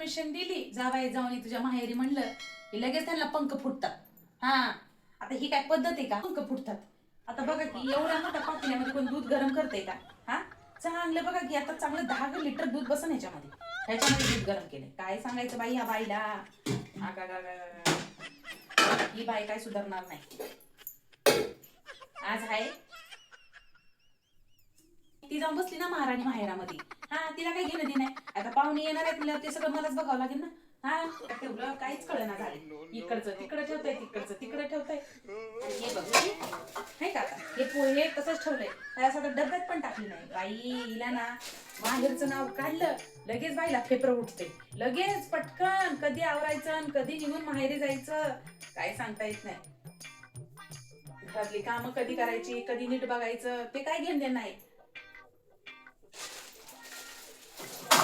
Permission दिली जावाई जाऊन तुझ्या माहेरी म्हणलं की लगेच त्यांना पंख फुटतात. हा आता ही काय पद्धत आहे का पंख फुटतात? आता बघा की एवढ्या मोठ्या पातेल्यामध्ये कोण दूध गरम करते का? हा चांगलं बघा की आता चांगलं 10 लिटर दूध बसन ह्याच्यामध्ये दूध गरम केले. काय सांगायचं बाई ह्या बाईला. ही बाई काय सुधारणार नाही. आज आहे ती जाऊन बसली ना महाराणी माहेरामध्ये. हा तिला काही घेणं देणं नाही. आता पाहुणे येणार आहेत म्हणजे ते सगळं मलाच बघावं लागेल ना. हा ठेवलं काहीच कळना झालं. इकडचं तिकडं ठेवताय तिकडचं तिकडं ठेवताय. हे बघ नाही का आता हे पोहे तसंच ठेवलंय. त्यासाठी डब्यात पण टाकली नाही बाई. हिला ना माहेरचं नाव काढलं लगेच बाईला फेपर उठते. लगेच पटकन कधी आवरायचं कधी निघून माहेरी जायचं काय सांगता येत नाही. घरातली कामं कधी करायची कधी नीट बघायचं ते काय घेणं देणं नाही.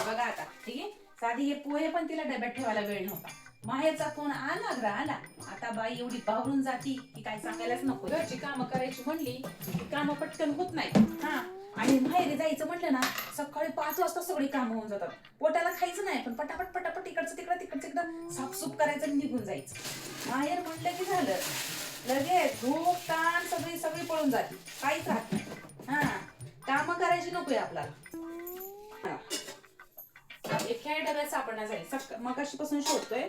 बघा आता ठीक आहे. साधी हे पोहे पण तिला डब्यात ठेवायला वेळ नव्हता. माहेरचा फोन आला आला. आता बाई एवढी बावरून जाती की काय सांगायलाच नको. घरची कामं करायची म्हणली की कामं पटकन होत नाही. हा आणि माहेरी जायचं म्हटलं ना सकाळी 5 वाजता सगळी कामं होऊन जातात. पोटाला खायचं नाही पण पटापट पटापट इकडचं तिकडं साफसूफ करायचं आणि निघून जायचं. माहेर म्हटलं की झालं लगेच धूप ताण सगळी पळून जाते. काहीच राहत नाही. हा कामं करायची नकोय आपल्याला. एक ह्या डब्यात सापडणार झाली. मगाशीपासून शोधतोय.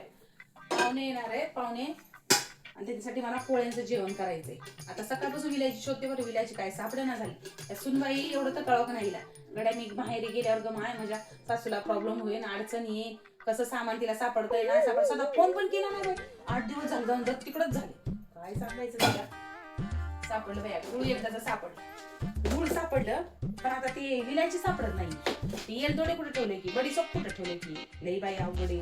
पाहुणे येणार आहे पाहुणे आणि त्याच्यासाठी मला पोळ्यांचं जेवण करायचंय. आता सकाळपासून विलायची शोधते बरं विलायची काय सापडेना झाली. सुनबाई एवढं तर कळव का नाही गड्या मी माहेरी गेल्यावर ग माय माझ्या सासूला प्रॉब्लेम होईल अडचण येईल कसं सामान तिला सापडतंय नाही सापड. सध्या फोन पण केला नाही. 8 दिवस झाले जाऊन जात तिकडच झाले. काय सांगायचं तिला. सापडलं बाया गुळ एकदाच सापडलं. गुळ सापडलं पण आता ते विलायची सापडत नाही. ती येलदोडे कुठे ठेवले की बडीसोप कुठे ठेवले की लई बाई अवघडे.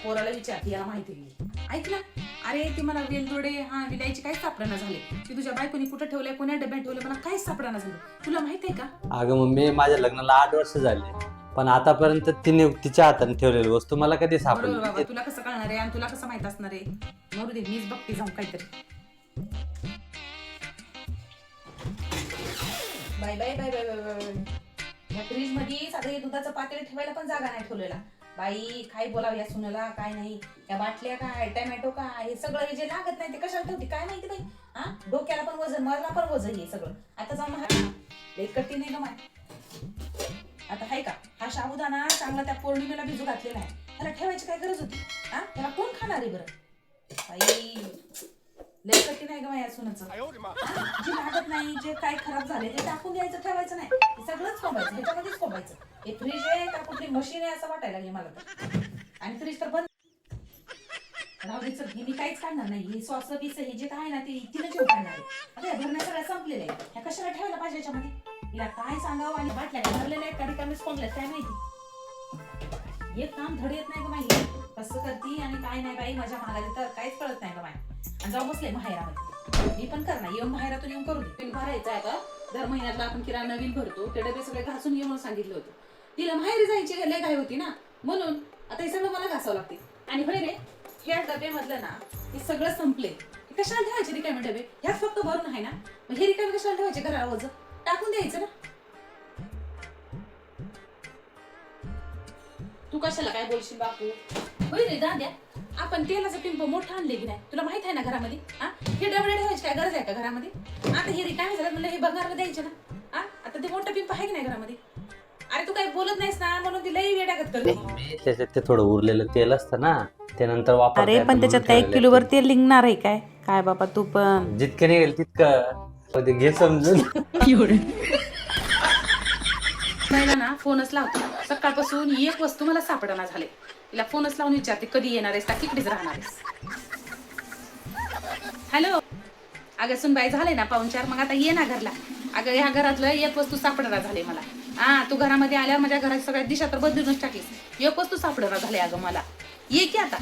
पोराला विचारते याला माहिती ऐक ना. अरे ती मला वेलदोडे विलायची काहीच सापडना झाले. ती तुझ्या बायकोनी कुठे ठेवलंय कोण्या डब्यात ठेवलंय मला काहीच सापडना झालं. तुला माहितीये का? अगं मम्मी माझ्या लग्नाला 8 वर्ष झाले पण आतापर्यंत तिने तिच्या हाताने ठेवलेली वस्तू मला कधी सापडली बाबा तुला कसं कळणार आहे आणि तुला कसं माहित असणार आहे. मरू दे मीच बघते जाऊन काहीतरी. Bye bye bye bye bye. या फ्रीज मध्ये साधं दुधाचं पातेल ठेवायला पण जागा नाही ठेवलेला. बाई काय बोलावं या सुनेला काय नाही. या बाटल्या काय टॅमॅटो काय हे सगळं हे जे लागत नाही ते कशाला ठेवते काय माहिती बाई. हा डोक्याला पण वजन मरला पण वजन हे सगळं. आता जाऊन एक कट्टी नाही ग माय. आता हाय का हा साबुदाणा चांगला त्या पौर्णिमेला भिजू घातलेला आहे. त्याला ठेवायची काय गरज होती. हा त्याला कोण खाणार आहे बरं. बाई लय कट्टी नाही ग माया सुनाचं. जे लागत नाही जे काय खराब झाले ते टाकून द्यायचं ठेवायचं नाही. सगळंच कोंबायचं ह्याच्यामध्येच कोंबायचं. हे फ्रीज आहे का कुठली मशीन आहे असं वाटायला लागले मला तर. आणि फ्रीज तर बंद राहूदे चल. मी काहीच काढणार नाही. हे सॉस बीस हे जे काय ना ते तिला जेव काढणार आहे. आता भरण्या सगळ्या संपलेलं आहे. ह्या कशाला ठेवायला पाहिजे याच्यामध्ये. हिला काय सांगावं आणि बाटल्या भरलेल्या आहेत का रिकामीच कोंबल्यात काय माहिती. एक काम धड येत नाही ग माहिती कसं करती आणि काय नाही बाई माझ्या मागायला तर काहीच कळत नाही ग माय. आणि जाऊ बसले माहेरामध्ये. मी पण करणार येऊन माहेरातून येऊन करू दे. भरायचं आहे का दर महिन्यातला आपण किराणा नवीन भरतो ते डबे सगळे घासून येऊन सांगितलं होतं. तिला माहेरी जायची लय घाई होती ना म्हणून आता हे सगळं मला घासावं लागते. आणि होय रे ह्या डब्यामधलं ना हे सगळं संपले. कशाला ठेवायचे रिकामे डबे. ह्यात फक्त भरून आहे ना मग हे रिकामे कशाला ठेवायचे घराला वजन टाकून द्यायचं ना. तू कशाला काय बोलशील बापू. होय रे दाद्या आपण तेलाचं पिंप मोठं आणले की नाही तुला माहित आहे ना घरामध्ये. हा हे डबडे ठेवायची काय गरज आहे का घरामध्ये. आता हे रिकामे झालं म्हणलं हे बघायला द्यायचे ना. हा आता ते मोठं पिंप आहे की नाही घरामध्ये. अरे तू काही बोलत नाहीस ना म्हणून ती लई वेड्यागत करते. त्याच्यात ते थोडं उरलेलं तेल असतं ना ते नंतर वापर. अरे पण त्याच्यात काय 1 किलोवर तेल निघणार आहे काय. काय बाबा तू पण जितकं निघेल तितकं घे समजून. महिला ना फोनच लावतो. सकाळपासून एक वस्तू मला सापडना झाले. तिला फोनच लावून विचारते कधी येणार आहेस का तिकडेच राहणार आहेस. हॅलो अगं सुनबाई झाले ना पाहुणचार मग आता ये ना घरला. अगं ह्या घरातलं एक वस्तू सापडणार झाले मला. हा तू घरामध्ये आल्यावर माझ्या घरात सगळ्या दिशा तर बदलूनच टाकलीस. एक वस्तू सापडणार झाले अगं मला. ये की आता.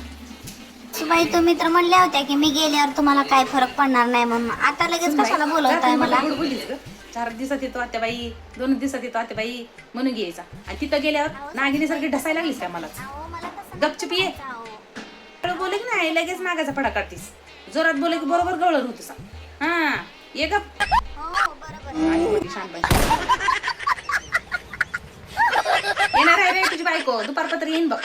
सुबाई तुम्ही तर म्हणल्या होत्या की मी गेल्यावर तुम्हाला काय फरक पडणार नाही म्हणून आता लगेच कशाला बोलवताय मला. 4 दिवसात येतो आत्याबाई 2 दिवसात येतो आत्याबाई म्हणून घ्यायचा. आणि तिथं गेल्यावर नागिनीसारखी ढसायला लागलीस का मला. गपचूप ये. बोले की नाही लगेच मागाचा फडा काढतीस. जोरात बोले की बरोबर गवळण होतीस. हा ये गप. येणार आहे रे तुझी बायको दुपारपत्र येईन बघ.